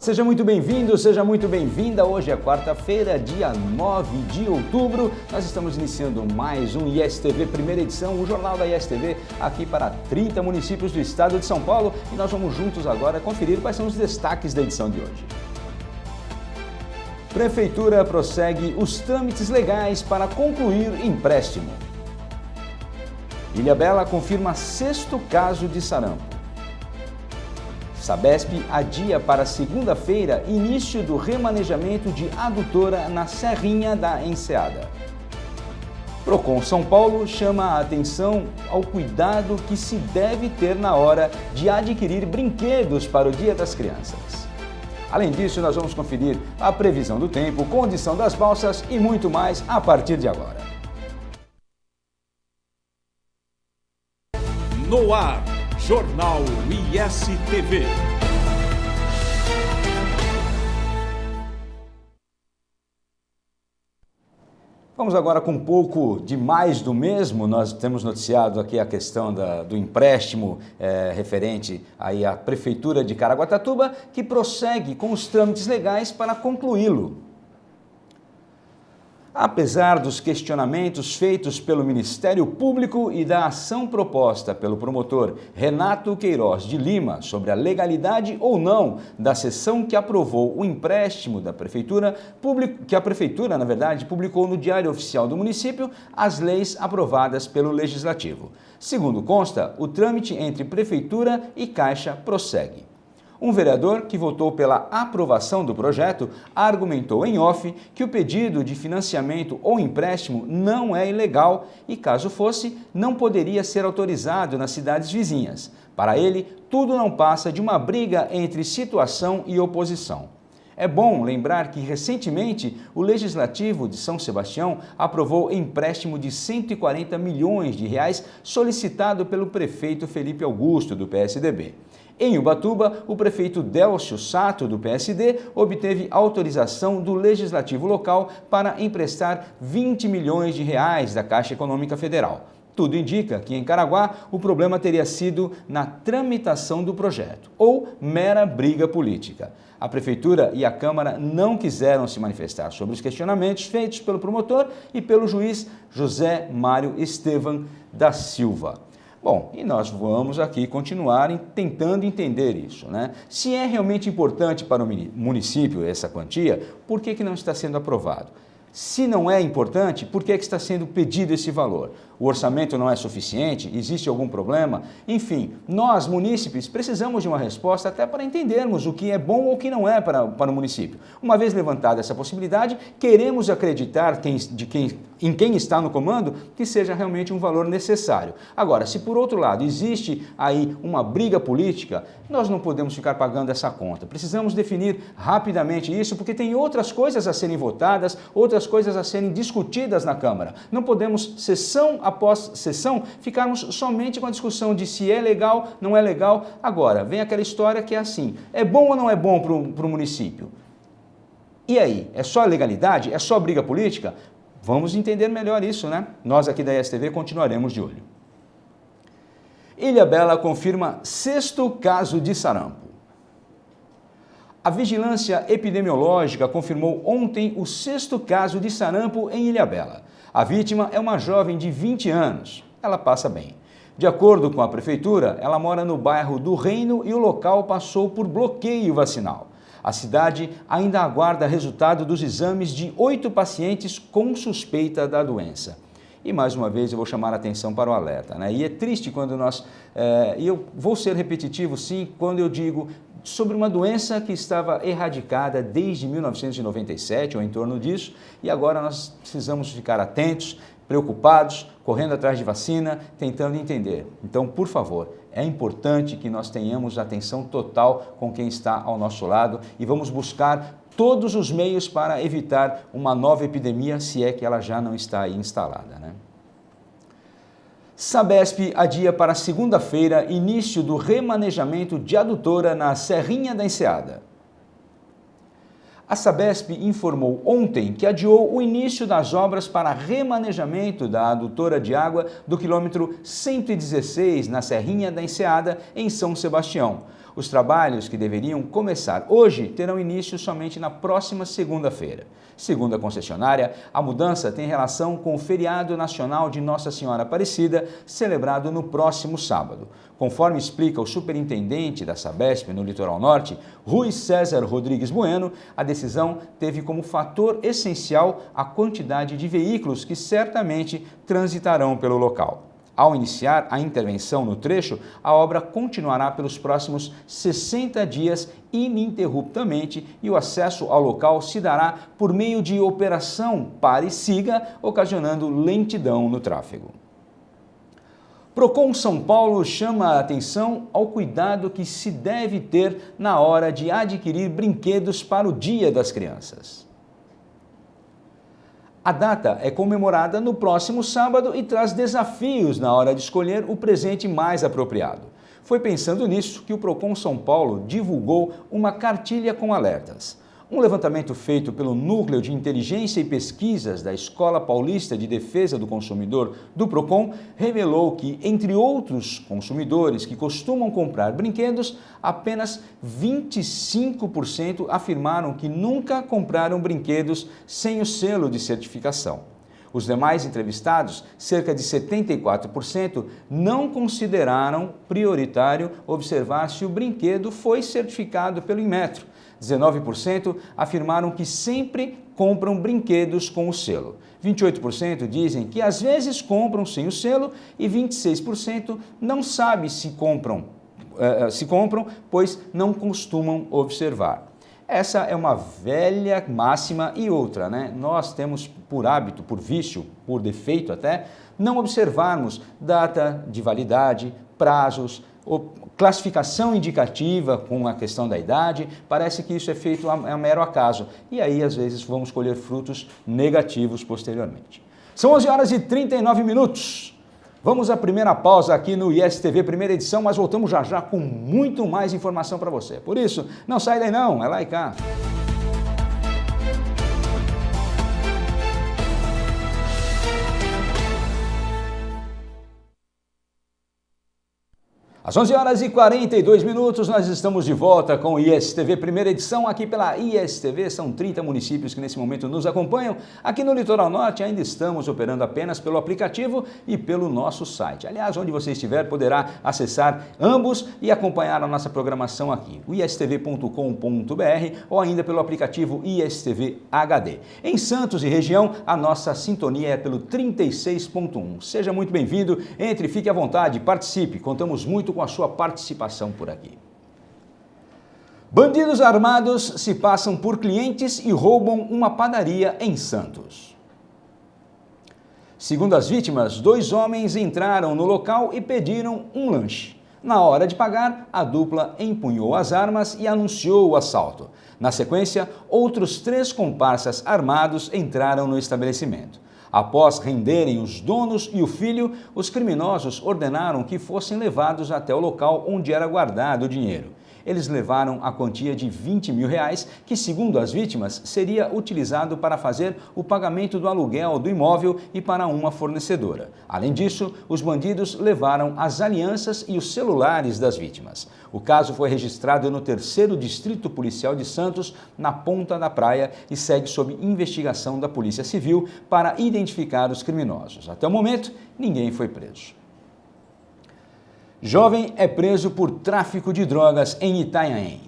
Seja muito bem-vindo, seja muito bem-vinda. Hoje é quarta-feira, dia 9 de outubro. Nós estamos iniciando mais um ISTV Primeira Edição, o Jornal da ISTV, aqui para 30 municípios do estado de São Paulo. E nós vamos juntos agora conferir quais são os destaques da edição de hoje. Prefeitura prossegue os trâmites legais para concluir empréstimo. Ilhabela confirma sexto caso de sarampo. Sabesp adia para segunda-feira início do remanejamento de adutora na Serrinha da Enseada. Procon São Paulo chama a atenção ao cuidado que se deve ter na hora de adquirir brinquedos para o Dia das Crianças. Além disso, nós vamos conferir a previsão do tempo, condição das balsas e muito mais a partir de agora. No ar, Jornal ISTV. Vamos agora com um pouco de mais do mesmo. Nós temos noticiado aqui a questão do empréstimo referente aí à Prefeitura de Caraguatatuba, que prossegue com os trâmites legais para concluí-lo. Apesar dos questionamentos feitos pelo Ministério Público e da ação proposta pelo promotor Renato Queiroz de Lima sobre a legalidade ou não da sessão que aprovou o empréstimo da Prefeitura, que a Prefeitura, na verdade, publicou no Diário Oficial do Município as leis aprovadas pelo Legislativo. Segundo consta, o trâmite entre Prefeitura e Caixa prossegue. Um vereador que votou pela aprovação do projeto argumentou em off que o pedido de financiamento ou empréstimo não é ilegal e, caso fosse, não poderia ser autorizado nas cidades vizinhas. Para ele, tudo não passa de uma briga entre situação e oposição. É bom lembrar que, recentemente, o Legislativo de São Sebastião aprovou empréstimo de 140 milhões de reais solicitado pelo prefeito Felipe Augusto, do PSDB. Em Ubatuba, o prefeito Délcio Sato, do PSD, obteve autorização do Legislativo local para emprestar 20 milhões de reais da Caixa Econômica Federal. Tudo indica que em Caraguá o problema teria sido na tramitação do projeto, ou mera briga política. A Prefeitura e a Câmara não quiseram se manifestar sobre os questionamentos feitos pelo promotor e pelo juiz José Mário Estevam da Silva. Bom, e nós vamos aqui continuar tentando entender isso, né? Se é realmente importante para o município essa quantia, por que não está sendo aprovado? Se não é importante, por que está sendo pedido esse valor? O orçamento não é suficiente? Existe algum problema? Enfim, nós, munícipes, precisamos de uma resposta até para entendermos o que é bom ou o que não é para o município. Uma vez levantada essa possibilidade, queremos acreditar em quem está no comando que seja realmente um valor necessário. Agora, se por outro lado existe aí uma briga política, nós não podemos ficar pagando essa conta. Precisamos definir rapidamente isso, porque tem outras coisas a serem votadas, outras coisas a serem discutidas na Câmara. Não podemos, sessão após sessão, ficarmos somente com a discussão de se é legal, não é legal. Agora, vem aquela história que é assim, é bom ou não é bom para o município? E aí, é só legalidade? É só briga política? Vamos entender melhor isso, né? Nós aqui da ISTV continuaremos de olho. Ilhabela confirma sexto caso de sarampo. A Vigilância Epidemiológica confirmou ontem o sexto caso de sarampo em Ilhabela. A vítima é uma jovem de 20 anos. Ela passa bem. De acordo com a Prefeitura, ela mora no bairro do Reino e o local passou por bloqueio vacinal. A cidade ainda aguarda resultado dos exames de 8 pacientes com suspeita da doença. E mais uma vez eu vou chamar a atenção para o alerta, né? E é triste quando e eu vou ser repetitivo sim, quando eu digo sobre uma doença que estava erradicada desde 1997 ou em torno disso, e agora nós precisamos ficar atentos, preocupados, correndo atrás de vacina, tentando entender. Então, por favor, é importante que nós tenhamos atenção total com quem está ao nosso lado e vamos buscar todos os meios para evitar uma nova epidemia, se é que ela já não está aí instalada, né? Sabesp adia para segunda-feira início do remanejamento de adutora na Serrinha da Enseada. A Sabesp informou ontem que adiou o início das obras para remanejamento da adutora de água do quilômetro 116 na Serrinha da Enseada, em São Sebastião. Os trabalhos, que deveriam começar hoje, terão início somente na próxima segunda-feira. Segundo a concessionária, a mudança tem relação com o feriado nacional de Nossa Senhora Aparecida, celebrado no próximo sábado. Conforme explica o superintendente da Sabesp no Litoral Norte, Rui César Rodrigues Bueno, a decisão teve como fator essencial a quantidade de veículos que certamente transitarão pelo local. Ao iniciar a intervenção no trecho, a obra continuará pelos próximos 60 dias ininterruptamente e o acesso ao local se dará por meio de operação pare e siga, ocasionando lentidão no tráfego. Procon São Paulo chama a atenção ao cuidado que se deve ter na hora de adquirir brinquedos para o Dia das Crianças. A data é comemorada no próximo sábado e traz desafios na hora de escolher o presente mais apropriado. Foi pensando nisso que o Procon São Paulo divulgou uma cartilha com alertas. Um levantamento feito pelo Núcleo de Inteligência e Pesquisas da Escola Paulista de Defesa do Consumidor do Procon revelou que, entre outros consumidores que costumam comprar brinquedos, apenas 25% afirmaram que nunca compraram brinquedos sem o selo de certificação. Os demais entrevistados, cerca de 74%, não consideraram prioritário observar se o brinquedo foi certificado pelo Inmetro. 19% afirmaram que sempre compram brinquedos com o selo. 28% dizem que às vezes compram sem o selo e 26% não sabem se compram, pois não costumam observar. Essa é uma velha máxima e outra, né? Nós temos por hábito, por vício, por defeito até, não observarmos data de validade, prazos, classificação indicativa com a questão da idade. Parece que isso é feito a mero acaso e aí às vezes vamos colher frutos negativos posteriormente. São 11h39. Vamos à primeira pausa aqui no ISTV Primeira Edição, mas voltamos já já com muito mais informação para você. Por isso, não sai daí não, é lá e cá. Às 11h42, nós estamos de volta com o ISTV Primeira Edição, aqui pela ISTV. São 30 municípios que nesse momento nos acompanham. Aqui no Litoral Norte ainda estamos operando apenas pelo aplicativo e pelo nosso site. Aliás, onde você estiver, poderá acessar ambos e acompanhar a nossa programação aqui, o istv.com.br ou ainda pelo aplicativo ISTV HD. Em Santos e região, a nossa sintonia é pelo 36.1. Seja muito bem-vindo, entre, fique à vontade, participe, contamos muito com a sua participação por aqui. Bandidos armados se passam por clientes e roubam uma padaria em Santos. Segundo as vítimas, 2 homens entraram no local e pediram um lanche. Na hora de pagar, a dupla empunhou as armas e anunciou o assalto. Na sequência, outros 3 comparsas armados entraram no estabelecimento. Após renderem os donos e o filho, os criminosos ordenaram que fossem levados até o local onde era guardado o dinheiro. Eles levaram a quantia de R$20 mil, que, segundo as vítimas, seria utilizado para fazer o pagamento do aluguel do imóvel e para uma fornecedora. Além disso, os bandidos levaram as alianças e os celulares das vítimas. O caso foi registrado no 3º Distrito Policial de Santos, na Ponta da Praia, e segue sob investigação da Polícia Civil para identificar os criminosos. Até o momento, ninguém foi preso. Jovem é preso por tráfico de drogas em Itanhaém.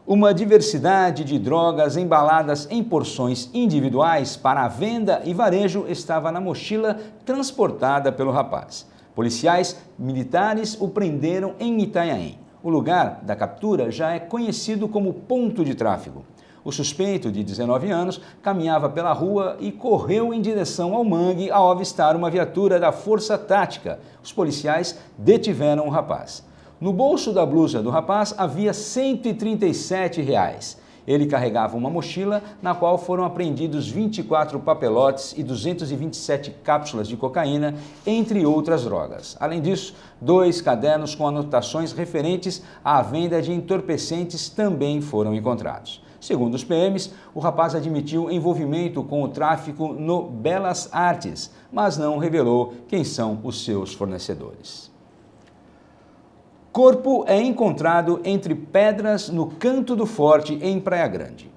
Uma diversidade de drogas embaladas em porções individuais para a venda e varejo estava na mochila transportada pelo rapaz. Policiais militares o prenderam em Itanhaém. O lugar da captura já é conhecido como ponto de tráfico. O suspeito, de 19 anos, caminhava pela rua e correu em direção ao mangue ao avistar uma viatura da Força Tática. Os policiais detiveram o rapaz. No bolso da blusa do rapaz havia R$ 137. Ele carregava uma mochila na qual foram apreendidos 24 papelotes e 227 cápsulas de cocaína, entre outras drogas. Além disso, 2 cadernos com anotações referentes à venda de entorpecentes também foram encontrados. Segundo os PMs, o rapaz admitiu envolvimento com o tráfico no Belas Artes, mas não revelou quem são os seus fornecedores. Corpo é encontrado entre pedras no Canto do Forte, em Praia Grande.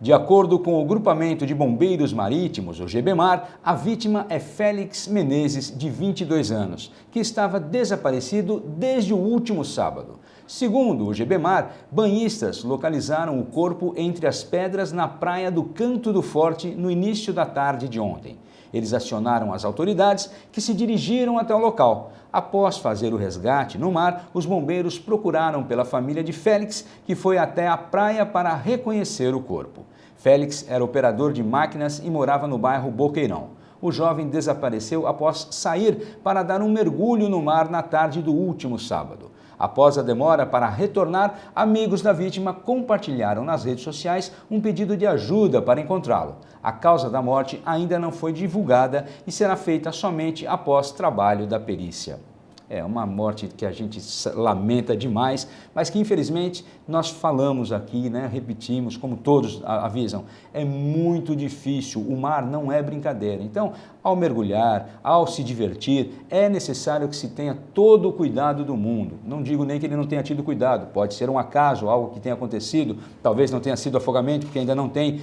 De acordo com o Grupamento de Bombeiros Marítimos, o GBMAR, a vítima é Félix Menezes, de 22 anos, que estava desaparecido desde o último sábado. Segundo o GBMAR, banhistas localizaram o corpo entre as pedras na praia do Canto do Forte no início da tarde de ontem. Eles acionaram as autoridades, que se dirigiram até o local. Após fazer o resgate no mar, os bombeiros procuraram pela família de Félix, que foi até a praia para reconhecer o corpo. Félix era operador de máquinas e morava no bairro Boqueirão. O jovem desapareceu após sair para dar um mergulho no mar na tarde do último sábado. Após a demora para retornar, amigos da vítima compartilharam nas redes sociais um pedido de ajuda para encontrá-lo. A causa da morte ainda não foi divulgada e será feita somente após trabalho da perícia. É uma morte que a gente lamenta demais, mas que infelizmente nós falamos aqui, repetimos, como todos avisam, é muito difícil, o mar não é brincadeira. Então, ao mergulhar, ao se divertir, é necessário que se tenha todo o cuidado do mundo. Não digo nem que ele não tenha tido cuidado, pode ser um acaso, algo que tenha acontecido, talvez não tenha sido afogamento, porque ainda não tem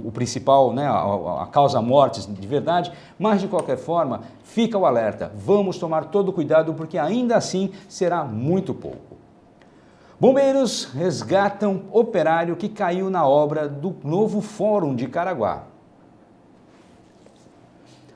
o principal, a causa mortes de verdade, mas de qualquer forma, fica o alerta, vamos tomar todo o cuidado porque ainda assim será muito pouco. Bombeiros resgatam operário que caiu na obra do novo Fórum de Caraguá.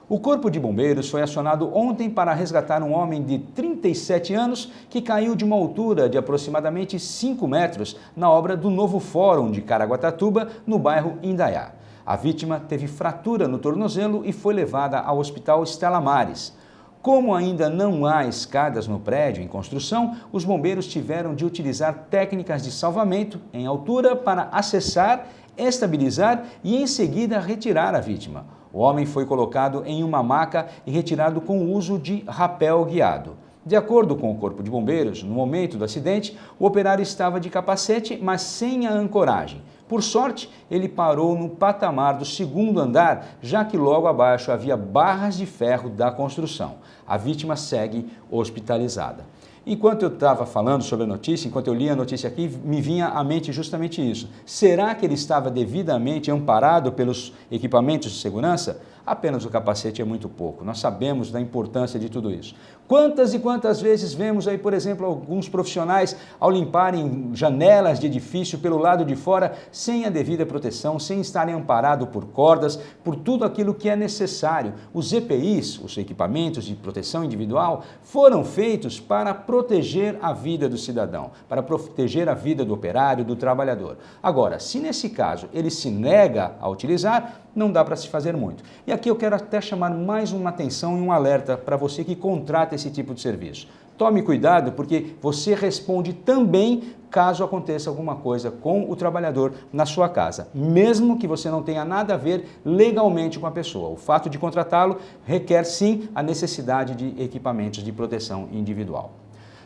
O Corpo de Bombeiros foi acionado ontem para resgatar um homem de 37 anos que caiu de uma altura de aproximadamente 5 metros na obra do novo Fórum de Caraguatatuba, no bairro Indaiá. A vítima teve fratura no tornozelo e foi levada ao Hospital Estela Maris. Como ainda não há escadas no prédio em construção, os bombeiros tiveram de utilizar técnicas de salvamento em altura para acessar, estabilizar e em seguida retirar a vítima. O homem foi colocado em uma maca e retirado com o uso de rapel guiado. De acordo com o Corpo de Bombeiros, no momento do acidente, o operário estava de capacete, mas sem a ancoragem. Por sorte, ele parou no patamar do segundo andar, já que logo abaixo havia barras de ferro da construção. A vítima segue hospitalizada. Enquanto eu estava falando sobre a notícia, enquanto eu li a notícia aqui, me vinha à mente justamente isso. Será que ele estava devidamente amparado pelos equipamentos de segurança? Apenas o capacete é muito pouco. Nós sabemos da importância de tudo isso. Quantas e quantas vezes vemos aí, por exemplo, alguns profissionais ao limparem janelas de edifício pelo lado de fora sem a devida proteção, sem estarem amparados por cordas, por tudo aquilo que é necessário. Os EPIs, os equipamentos de proteção individual, foram feitos para proteger a vida do cidadão, para proteger a vida do operário, do trabalhador. Agora, se nesse caso ele se nega a utilizar, não dá para se fazer muito. E aqui eu quero até chamar mais uma atenção e um alerta para você que contrata esse tipo de serviço. Tome cuidado porque você responde também caso aconteça alguma coisa com o trabalhador na sua casa, mesmo que você não tenha nada a ver legalmente com a pessoa. O fato de contratá-lo requer sim a necessidade de equipamentos de proteção individual.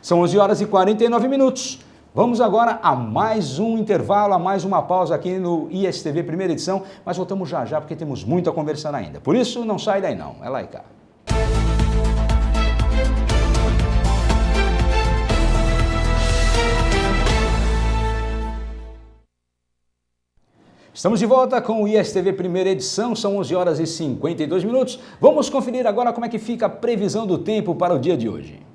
São 11h49. Vamos agora a mais um intervalo, a mais uma pausa aqui no ISTV Primeira Edição, mas voltamos já já porque temos muito a conversar ainda. Por isso, não sai daí não, é lá e cá. Estamos de volta com o ISTV Primeira Edição, são 11h52. Vamos conferir agora como é que fica a previsão do tempo para o dia de hoje.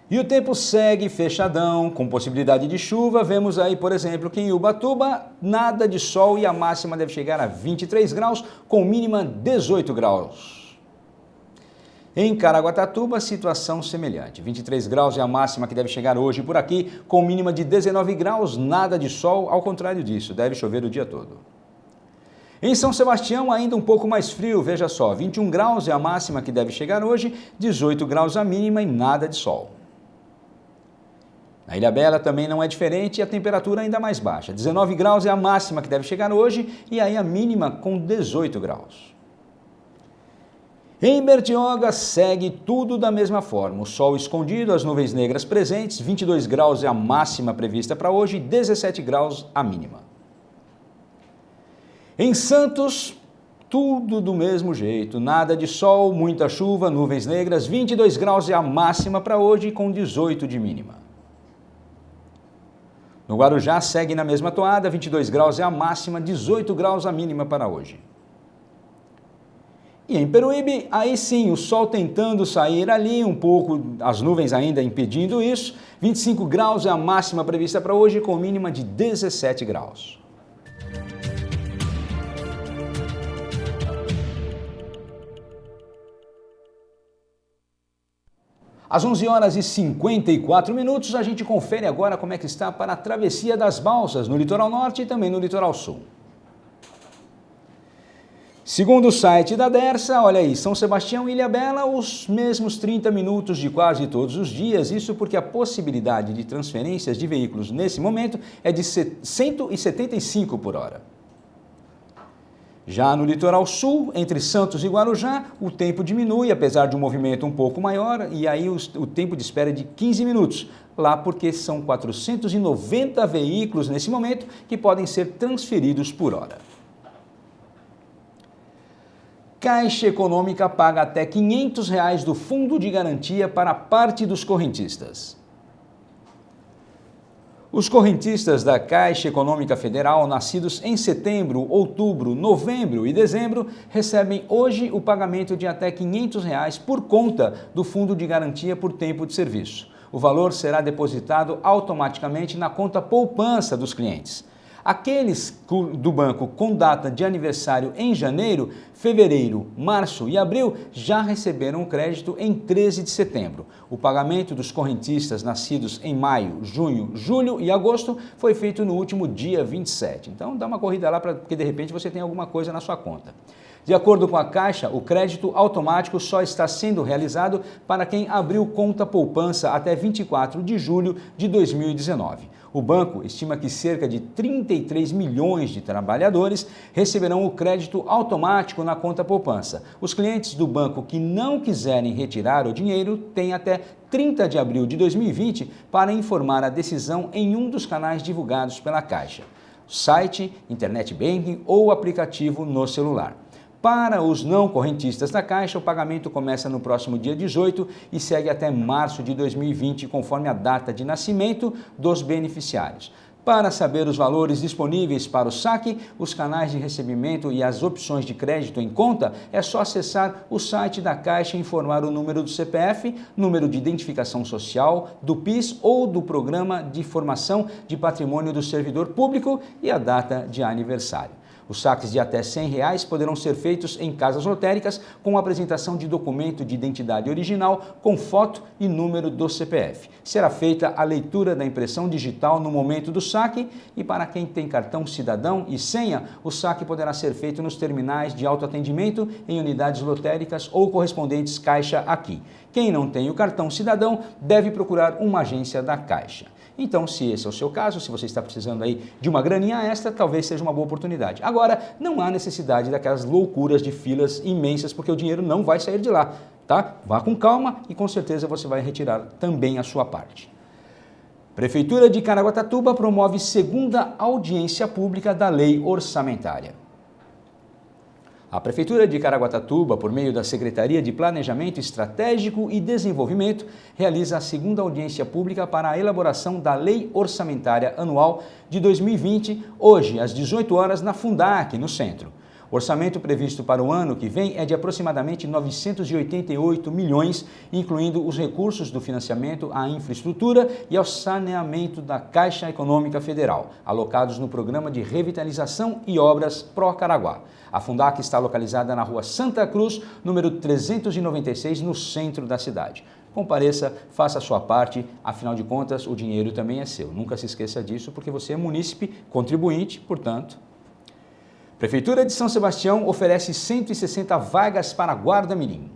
E o tempo segue fechadão, com possibilidade de chuva. Vemos aí, por exemplo, que em Ubatuba, nada de sol e a máxima deve chegar a 23 graus, com mínima 18 graus. Em Caraguatatuba, situação semelhante. 23 graus é a máxima que deve chegar hoje por aqui, com mínima de 19 graus, nada de sol, ao contrário disso, deve chover o dia todo. Em São Sebastião, ainda um pouco mais frio, veja só, 21 graus é a máxima que deve chegar hoje, 18 graus a mínima e nada de sol. Na Ilhabela também não é diferente e a temperatura ainda mais baixa. 19 graus é a máxima que deve chegar hoje e aí a mínima com 18 graus. Em Bertioga segue tudo da mesma forma. O sol escondido, as nuvens negras presentes, 22 graus é a máxima prevista para hoje e 17 graus a mínima. Em Santos, tudo do mesmo jeito, nada de sol, muita chuva, nuvens negras, 22 graus é a máxima para hoje com 18 de mínima. No Guarujá segue na mesma toada, 22 graus é a máxima, 18 graus a mínima para hoje. E em Peruíbe, aí sim, o sol tentando sair ali, um pouco, as nuvens ainda impedindo isso, 25 graus é a máxima prevista para hoje com mínima de 17 graus. Às 11 horas e 54 minutos, a gente confere agora como é que está para a travessia das balsas no litoral norte e também no litoral sul. Segundo o site da Dersa, olha aí, São Sebastião e Ilhabela, os mesmos 30 minutos de quase todos os dias, isso porque a possibilidade de transferências de veículos nesse momento é de 175 por hora. Já no litoral sul, entre Santos e Guarujá, o tempo diminui, apesar de um movimento um pouco maior, e aí o tempo de espera é de 15 minutos. Lá porque são 490 veículos nesse momento que podem ser transferidos por hora. Caixa Econômica paga até R$ 500 do Fundo de Garantia para parte dos correntistas. Os correntistas da Caixa Econômica Federal, nascidos em setembro, outubro, novembro e dezembro, recebem hoje o pagamento de até R$ 500 por conta do Fundo de Garantia por Tempo de Serviço. O valor será depositado automaticamente na conta poupança dos clientes. Aqueles do banco com data de aniversário em janeiro, fevereiro, março e abril já receberam o crédito em 13 de setembro. O pagamento dos correntistas nascidos em maio, junho, julho e agosto foi feito no último dia 27. Então dá uma corrida lá porque de repente você tem alguma coisa na sua conta. De acordo com a Caixa, o crédito automático só está sendo realizado para quem abriu conta poupança até 24 de julho de 2019. O banco estima que cerca de 33 milhões de trabalhadores receberão o crédito automático na conta poupança. Os clientes do banco que não quiserem retirar o dinheiro têm até 30 de abril de 2020 para informar a decisão em um dos canais divulgados pela Caixa: site, internet banking ou aplicativo no celular. Para os não correntistas da Caixa, o pagamento começa no próximo dia 18 e segue até março de 2020, conforme a data de nascimento dos beneficiários. Para saber os valores disponíveis para o saque, os canais de recebimento e as opções de crédito em conta, é só acessar o site da Caixa e informar o número do CPF, número de identificação social, do PIS ou do Programa de Formação de Patrimônio do Servidor Público e a data de aniversário. Os saques de até R$ 100 poderão ser feitos em casas lotéricas com apresentação de documento de identidade original com foto e número do CPF. Será feita a leitura da impressão digital no momento do saque e para quem tem cartão cidadão e senha, o saque poderá ser feito nos terminais de autoatendimento em unidades lotéricas ou correspondentes Caixa Aqui. Quem não tem o cartão cidadão deve procurar uma agência da Caixa. Então, se esse é o seu caso, se você está precisando aí de uma graninha extra, talvez seja uma boa oportunidade. Agora, não há necessidade daquelas loucuras de filas imensas, porque o dinheiro não vai sair de lá, tá? Vá com calma e com certeza você vai retirar também a sua parte. Prefeitura de Caraguatatuba promove segunda audiência pública da lei orçamentária. A Prefeitura de Caraguatatuba, por meio da Secretaria de Planejamento Estratégico e Desenvolvimento, realiza a segunda audiência pública para a elaboração da Lei Orçamentária Anual de 2020, hoje às 18 horas na Fundac, no centro. O orçamento previsto para o ano que vem é de aproximadamente 988 milhões, incluindo os recursos do financiamento à infraestrutura e ao saneamento da Caixa Econômica Federal, alocados no Programa de Revitalização e Obras Pró-Caraguá. A Fundac está localizada na Rua Santa Cruz, número 396, no centro da cidade. Compareça, faça a sua parte, afinal de contas, o dinheiro também é seu. Nunca se esqueça disso, porque você é munícipe, contribuinte, portanto. Prefeitura de São Sebastião oferece 160 vagas para a Guarda Mirim.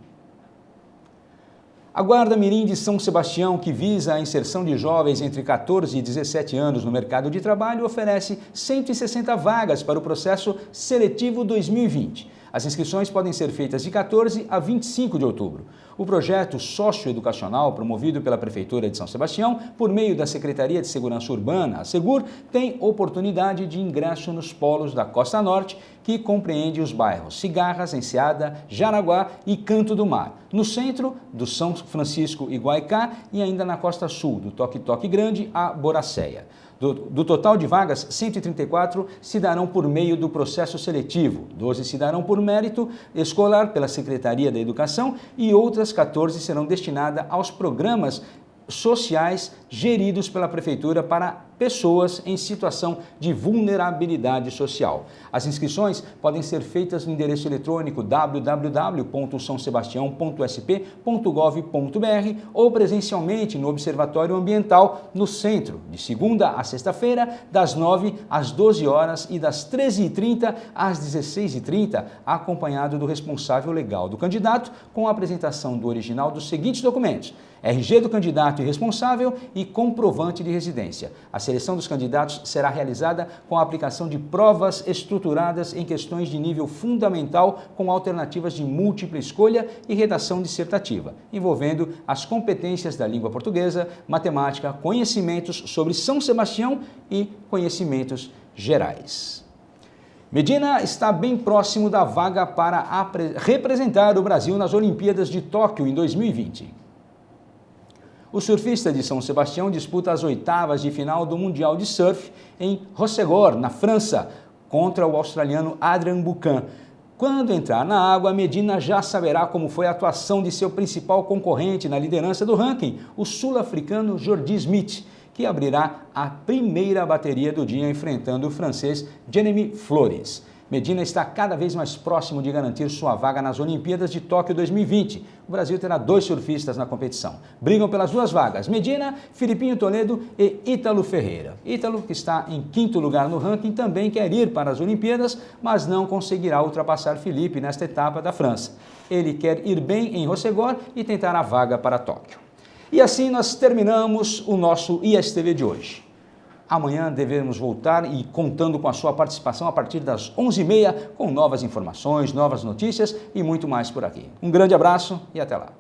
A Guarda Mirim de São Sebastião, que visa a inserção de jovens entre 14 e 17 anos no mercado de trabalho, oferece 160 vagas para o processo seletivo 2020. As inscrições podem ser feitas de 14 a 25 de outubro. O projeto socioeducacional promovido pela Prefeitura de São Sebastião, por meio da Secretaria de Segurança Urbana, a Segur, tem oportunidade de ingresso nos polos da Costa Norte, que compreende os bairros Cigarras, Enseada, Jaraguá e Canto do Mar. No centro, do São Francisco e Guaicá, e ainda na Costa Sul, do Toque-Toque Grande a Boracéia. Do total de vagas, 134 se darão por meio do processo seletivo, 12 se darão por mérito escolar pela Secretaria da Educação e outras 14 serão destinadas aos programas sociais geridos pela Prefeitura para pessoas em situação de vulnerabilidade social. As inscrições podem ser feitas no endereço eletrônico www.saosebastião.sp.gov.br ou presencialmente no Observatório Ambiental, no centro, de segunda a sexta-feira, das 9 às 12 horas e das 13h30 às 16h30, acompanhado do responsável legal do candidato, com a apresentação do original dos seguintes documentos: RG do candidato e responsável e comprovante de residência. A seleção dos candidatos será realizada com a aplicação de provas estruturadas em questões de nível fundamental com alternativas de múltipla escolha e redação dissertativa, envolvendo as competências da língua portuguesa, matemática, conhecimentos sobre São Sebastião e conhecimentos gerais. Medina está bem próximo da vaga para representar o Brasil nas Olimpíadas de Tóquio em 2020. O surfista de São Sebastião disputa as oitavas de final do Mundial de Surf em Rossegor, na França, contra o australiano Adrian Buchan. Quando entrar na água, Medina já saberá como foi a atuação de seu principal concorrente na liderança do ranking, o sul-africano Jordi Smith, que abrirá a primeira bateria do dia enfrentando o francês Jérémy Flores. Medina está cada vez mais próximo de garantir sua vaga nas Olimpíadas de Tóquio 2020. O Brasil terá 2 surfistas na competição. Brigam pelas 2 vagas: Medina, Filipinho Toledo e Ítalo Ferreira. Ítalo, que está em 5º lugar no ranking, também quer ir para as Olimpíadas, mas não conseguirá ultrapassar Felipe nesta etapa da França. Ele quer ir bem em Rossegor e tentar a vaga para Tóquio. E assim nós terminamos o nosso ISTV de hoje. Amanhã devemos voltar e contando com a sua participação a partir das 11h30 com novas informações, novas notícias e muito mais por aqui. Um grande abraço e até lá.